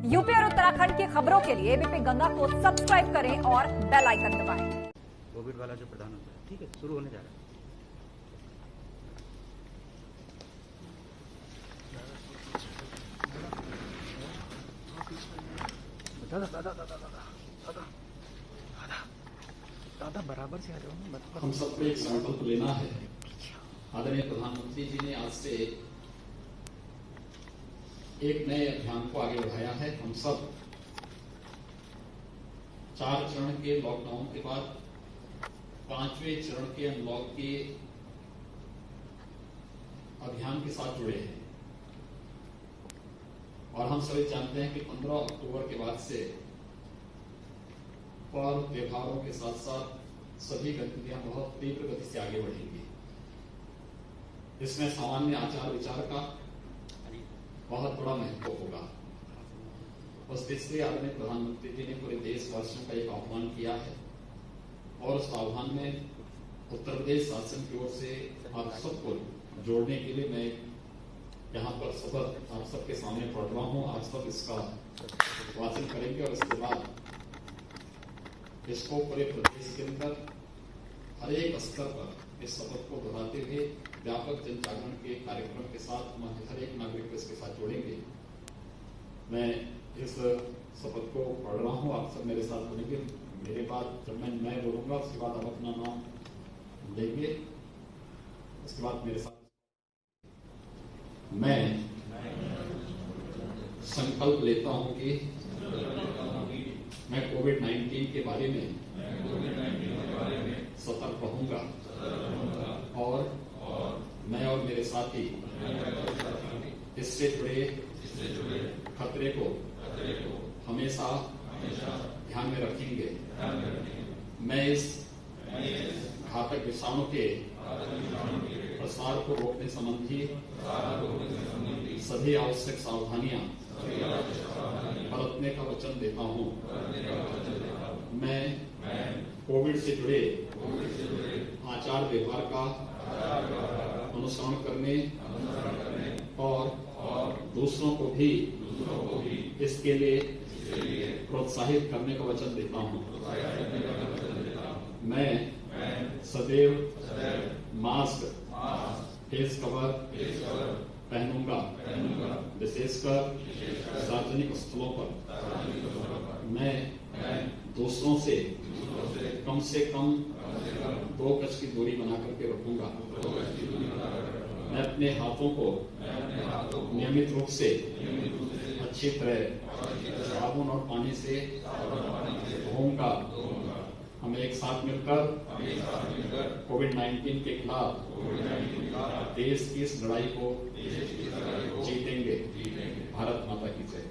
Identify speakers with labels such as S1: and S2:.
S1: UP और उत्तराखंड की खबरों के लिए एबीपी गंगा को सब्सक्राइब करें और बेल आइकन दबाएं।
S2: कोविड वाला जो प्रधानमंत्री, ठीक है, शुरू होने जा रहा है। दादा बराबर से आ जाओ।
S3: हम सबको एक संकल्प लेना है। आदरणीय प्रधानमंत्री जी ने आज से एक नए अभियान को आगे बढ़ाया है। हम सब 4 चरण के लॉकडाउन के बाद 5वें चरण के अनलॉक के अभियान के साथ जुड़े हैं और हम सभी जानते हैं कि 15 अक्टूबर के बाद से पर्व त्योहारों के साथ साथ सभी गतिविधियां बहुत तीव्र गति से आगे बढ़ेंगी। इसमें सामान्य आचार विचार का बहुत बड़ा महत्व होगा। उस दृष्टि से आदरणीय प्रधानमंत्री जी ने पूरे देशवासियों का एक आह्वान किया है और उस आह्वान में उत्तर प्रदेश शासन की ओर से आप सबको जोड़ने के लिए मैं यहाँ पर शपथ आप सबके सामने पढ़ रहा हूँ। आप सब इसका वाचन करेंगे और इसके बाद इसको पूरे प्रदेश के अंदर हर एक स्तर पर इस शपथ को दोहराते हुए व्यापक जन जागरण के कार्यक्रम के साथ हम हर एक नागरिक को इसके साथ जोड़ेंगे। मैं इस शपथ को पढ़ रहा हूँ, आप सब मेरे साथ बोलेंगे। मेरे बाद जब मैं बोलूंगा उसके बाद आप अपना नाम देंगे, उसके बाद मेरे साथ मैं संकल्प लेता हूं कि मैं कोविड-19 के बारे में सतर्क रहूंगा और मैं और मेरे साथी इससे जुड़े खतरे को हमेशा ध्यान में रखेंगे। मैं इस घातक विषाणु के प्रसार को रोकने संबंधी सभी आवश्यक सावधानियां बरतने का वचन देता हूं। मैं कोविड से जुड़े आचार व्यवहार का अनुसरण करने और दूसरों को भी इसके लिए प्रोत्साहित करने का वचन देता हूं। मैं सदैव मास्क, फेस कवर पहनूंगा, विशेषकर सार्वजनिक स्थलों पर। मैं दूसरों से कम 2 गज की दूरी बना करके रखूंगा। मैं अपने हाथों को नियमित रूप से अच्छी तरह साबुन और पानी से धोऊंगा। हम एक साथ मिलकर कोविड-19 के खिलाफ देश की इस लड़ाई को जीतेंगे। भारत माता की जय।